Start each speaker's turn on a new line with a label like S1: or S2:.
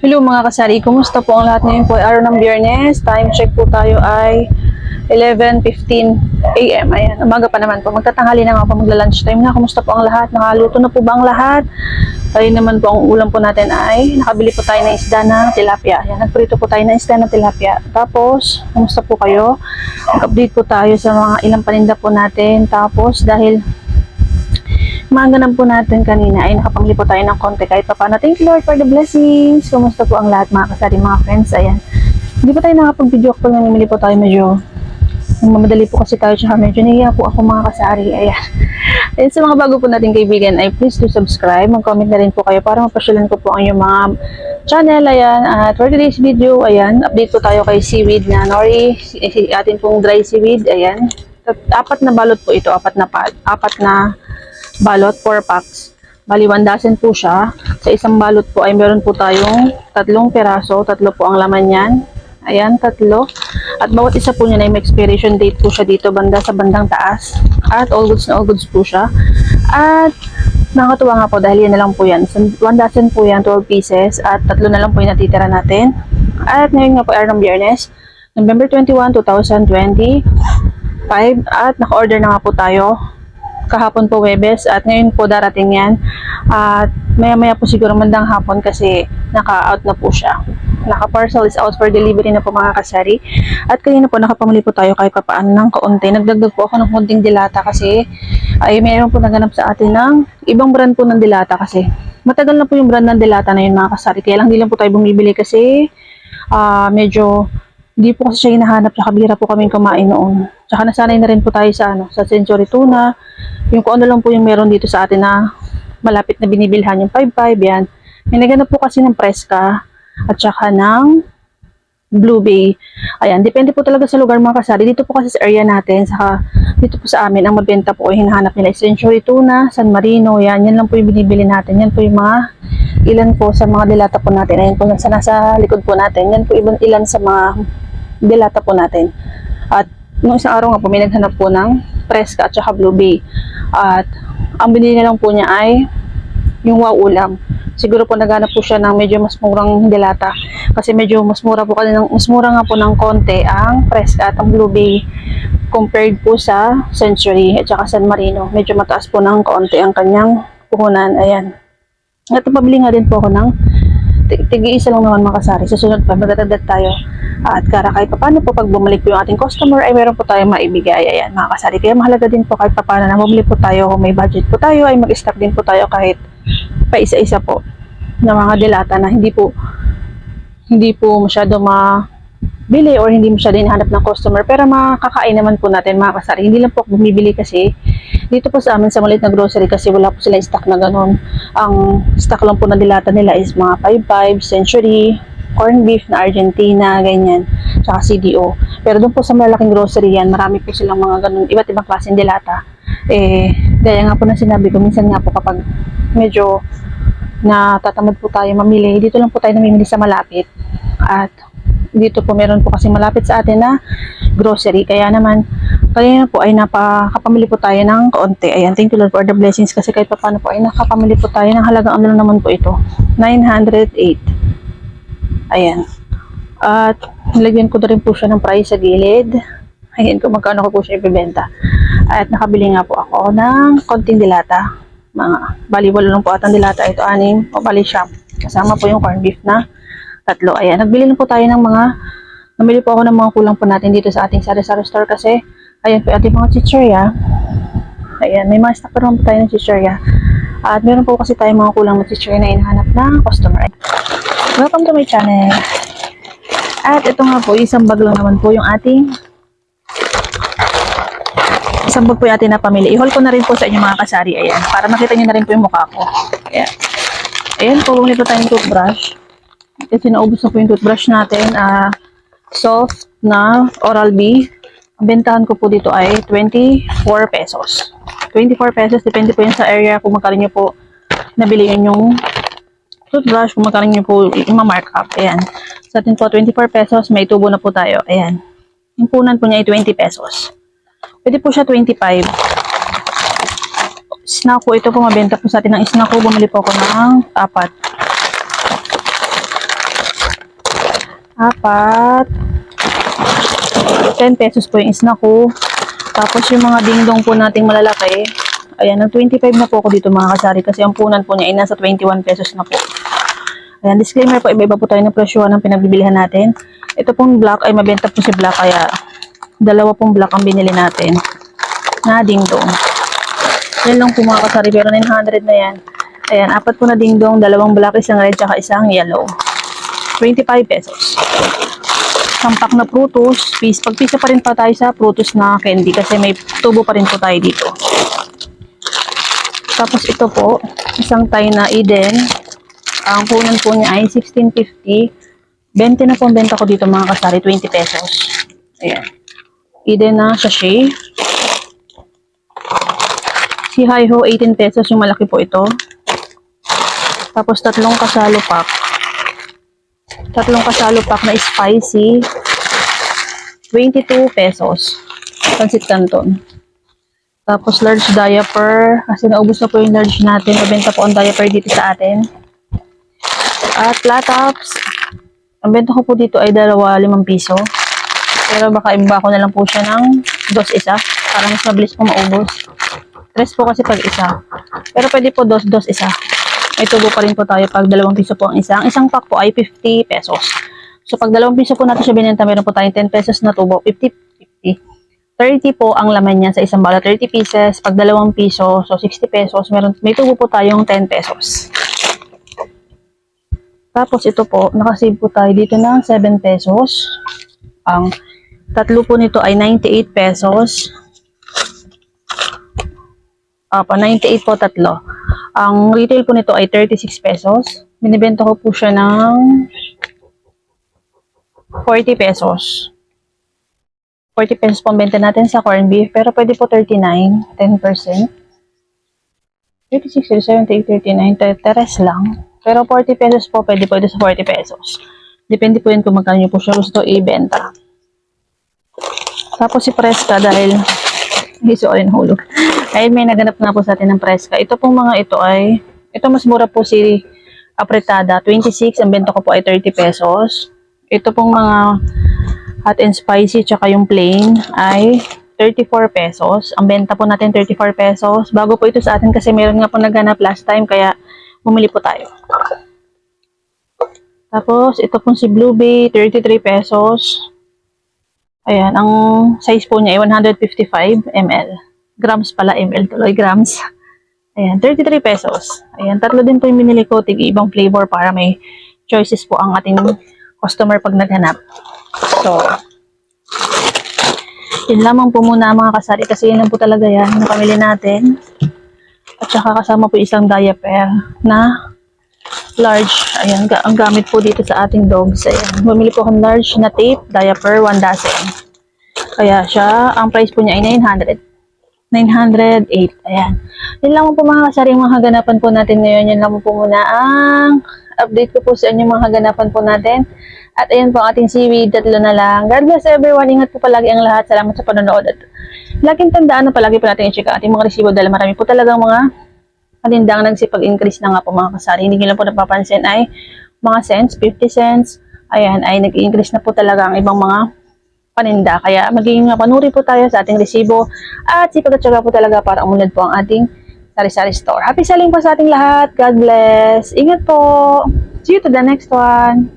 S1: Hello mga kasari, kumusta po ang lahat ngayon po ay araw ng Biyernes. Time check po tayo ay 11:15 AM. Ayan, umaga pa naman po. Magtatanghali na nga po, magla-lunch time na. Kumusta po ang lahat? Nakaluto na po ba ang lahat? Ayun naman po, ang ulam po natin ay nakabili po tayo ng isda na tilapia. Ayan, nagprito po tayo ng isda na tilapia. Tapos, kumusta po kayo? Nag-update po tayo sa mga ilang paninda po natin. Tapos, dahil maganap po natin kanina ay nakapamili po tayo ng konti kahit pa paano. Thank you Lord for the blessings. Kumusta po ang lahat mga kasari, mga friends? Ayan. Hindi po tayo nakapag-video call, namimili po tayo medyo mamadali po kasi tayo, tsaka medyo nahiya po ako mga kasari. Ayan. Ayan, sa mga bago po nating kaibigan ay please do subscribe. Mag-comment na rin po kayo para mapasyalan ko po ang inyong mga channel. Ayan. At for today's video, ayan, update po tayo kay seaweed na nori. Atin pong dry seaweed. Ayan. Apat na balot po ito. Apat na balot, 4 packs. Bali, 1 dozen po siya. Sa isang balot po ay meron po tayong 3 peraso. 3 po ang laman yan. Ayan, 3. At bawat isa po niya ay may expiration date po siya dito banda sa bandang taas. At all goods na all goods po siya. At nakakatuwa nga po dahil yan na lang po yan. 1 dozen po yan, 12 pieces. At 3 na lang po yung natitira natin. At ngayon nga po ay ng Biyernes, November 21, 2025. At naka-order na nga po tayo kahapon po Webes at ngayon po darating yan at maya po siguro mandang hapon kasi naka-out na po siya. Naka-parcel is out for delivery na po mga kasari. At kanina po nakapamili po tayo kahit papaano ng kaunti. Nagdagdag po ako ng konting dilata kasi ay mayroon po naganap sa atin ng ibang brand po ng dilata kasi matagal na po yung brand ng dilata na yun mga kasari. Kaya lang hindi lang po tayo bumibili kasi medyo hindi po kasi siya hinahanap, tsaka bihira po kaming kumain noon. Tsaka nasanay na rin po tayo sa sa Century Tuna. Yung kung ano lang po yung meron dito sa atin na malapit na binibilhan, yung 5-5 yan. May naganap po kasi ng Preska at tsaka ng Blue Bay. Ayan, depende po talaga sa lugar mga kasari. Dito po kasi sa area natin, saka dito po sa amin, ang mabenta po ay hinahanap nila Century Tuna, San Marino, yan lang po yung binibili natin. Yan po yung mga ilan po sa mga dilata po natin. Ayan po nasa likod po natin. Yan po ilan sa mga dilata po natin. At nung isang araw nga po may naghanap po ng Preska at saka Blue Bay. At ang binili na lang po niya ay yung wow ulam. Siguro po naghanap po siya ng medyo mas murang dilata kasi medyo mas mura nga po ng konti ang Preska at ang Blue Bay compared po sa Century at saka San Marino. Medyo mataas po ng konti ang kanyang puhunan. Ayan. At pabili nga din po ako ng tig-isa lang naman mga kasari. Sa sunod pa, magdadagdag tayo. At kahit paano po pag bumalik po yung ating customer ay meron po tayong maibigay. Ayan mga kasari. Kaya mahalaga din po kahit paano na bumili po tayo kung may budget po tayo ay mag-stock din po tayo kahit pa isa-isa po na mga dilata na hindi po masyado mabili or hindi masyado hinahanap ng customer pero makakain naman po natin mga kasari. Hindi lang po bumibili kasi dito po sa amin sa maliit na grocery kasi wala po silang stock na ganun. Ang stock lang po na dilata nila is mga 5-5, Century, corned beef na Argentina, ganyan, tsaka CDO. Pero doon po sa malaking grocery yan, marami po silang mga ganun, iba't ibang klaseng dilata. Gaya nga po na sinabi ko, minsan nga po kapag medyo natatamad po tayo mamili, dito lang po tayo namimili sa malapit. At dito po meron po kasi malapit sa atin na grocery. Kaya naman, kanina po ay napakapamili po tayo ng kaunti. Ayan, thank you Lord for the blessings kasi kahit pa paano po ay nakapamili po tayo ng halagang ano naman po ito. 908. Ayan. At nilagyan ko na rin po siya ng price sa gilid. Ayan kung magkano ko po siya ibibenta. At nakabili nga po ako ng konting dilata. Bali, walo lang po atang dilata. Ito 6 o bali siyam. Kasama po yung corned beef na 3. Ayan, nagbili na po tayo ng namili po ako ng mga kulang po natin dito sa ating sari-sari store kasi ayan po ating mga chichirya. Ayan, may mga stock pa naman po tayo ng chichirya. At meron po kasi tayong mga kulang na chichirya na hinahanap ng customer. Welcome to my channel. At ito nga po, isang bag lang naman po yung ating napamili. I-haul ko na rin po sa inyo mga kasari. Ayan, para makita nyo na rin po yung mukha ko. Ayan. Ayan po, bumili po tayong toothbrush. Kasi naubos na po yung toothbrush natin. Soft na Oral-B. Ang bentahan ko po dito ay 24 pesos. 24 pesos, depende po yun sa area kung magkano nyo po nabili yun yung toothbrush, kung magkano nyo po yung markup. Ayan. Sa atin po, 24 pesos, may tubo na po tayo. Ayan. Yung punan po niya ay 20 pesos. Pwede po siya 25. Snack ko, ito po mabenta po sa atin ng snack ko. Bumili po ako ng 4. Apat. 10 pesos po yung snack ko. Tapos yung mga dingdong po nating malalaki, ayan, nag 25 na po ako dito mga kasari kasi ang punan po niya ay nasa 21 pesos na po. Ayan, disclaimer po, iba-iba po tayo ng presyo ng pinagbibilihan natin. Ito pong black ay mabenta po si black kaya dalawa pong black ang binili natin na dingdong. Yan lang po mga kasari pero 900 na yan. Ayan, apat po na dingdong, dalawang black, isang red, tsaka isang yellow. 25 pesos. Sampak na prutos, pagpisa pa rin pa tayo sa prutos na candy kasi may tubo pa rin po tayo dito. Tapos ito po, isang tie na Eden. Ang punan po niya ay 16.50. 20 na po ang benta ko dito mga kasari, 20 pesos. Ayan. Eden na sachet. Si Hi-Ho, 18 pesos yung malaki po ito. Tapos tatlong kasalo pack na spicy, 22 pesos. Pansit Canton. Tapos large diaper, kasi naubos na po yung large natin. Mabenta po ang diaper dito sa atin. At Platops, ang benta ko po dito ay 5 piso. Pero baka iba ko na lang po siya ng 2 isa, para mas mabilis po maubos. 3 po kasi pag isa. Pero pwede po 2 isa. May tubo pa rin po tayo pag 2 piso po ang isa. Ang isang pack po ay 50 pesos. So pag 2 piso po natin siya binenta, meron po tayong 10 pesos na tubo, 50. 30 po ang laman niya sa isang balot, 30 pieces. Pag 2 piso, so 60 pesos, may tubo po tayong 10 pesos. Tapos ito po, nakasave po tayo dito ng 7 pesos. Ang tatlo po nito ay 98 pesos. 98 po tatlo. Ang retail po nito ay 36 pesos. Binibenta ko po siya ng 40 pesos. 40 pesos po ang benta natin sa corned beef. Pero pwede po 39, 10%. 36, 37, 39, teres lang. Pero 40 pesos po, pwede po ito sa 40 pesos. Depende po yun kung magkano nyo po siya gusto i-benta. Tapos si Fresca dahil hindi rin hulog. Dahil may naganap na po sa atin ng Fresca. Ito pong mga ito ay, ito mas mura po si apretada. 26, ang benta ko po ay 30 pesos. Ito pong mga hot and spicy, tsaka yung plain ay 34 pesos. Ang benta po natin 34 pesos. Bago po ito sa atin kasi meron nga po naganap last time, kaya bumili po tayo. Tapos, ito pong si Blue Bay, 33 pesos. Ayan, ang size po niya ay 155 ml. Grams pala, ml tuloy, grams. Ayan, 33 pesos. Ayan, tatlo din po yung binili ko, tig-ibang flavor para may choices po ang ating customer pag naghanap. So, yun lamang po muna mga kasari kasi yun lang po talaga yan na pamili natin. At saka kasama po isang diaper na large. Ayan, ang gamit po dito sa ating dogs. Ayan, bumili po akong large na tape, diaper, 1 dozen. Kaya siya, ang price po niya ay 908. Ayan. Yun lang po mga kasari, mga haganapan po natin ngayon. Yun lang po muna ang update ko po sa inyo mga haganapan po natin. At ayan po ang ating seaweed, 3 na lang. God bless everyone. Ingat po palagi ang lahat. Salamat sa panonood. At laging tandaan na palagi po natin i-check ang ating mga resibo dahil marami po talagang mga palindang nagsipag-increase na nga po mga kasari. Hindi nyo lang po napapansin ay mga cents, 50 cents. Ayan, ay nag-increase na po talaga ang ibang mga paninda. Kaya magiging panuri po tayo sa ating resibo at sipag at syaga po talaga para umunlad po ang ating sari-sari store. Happy selling po sa ating lahat. God bless. Ingat po. See you to the next one.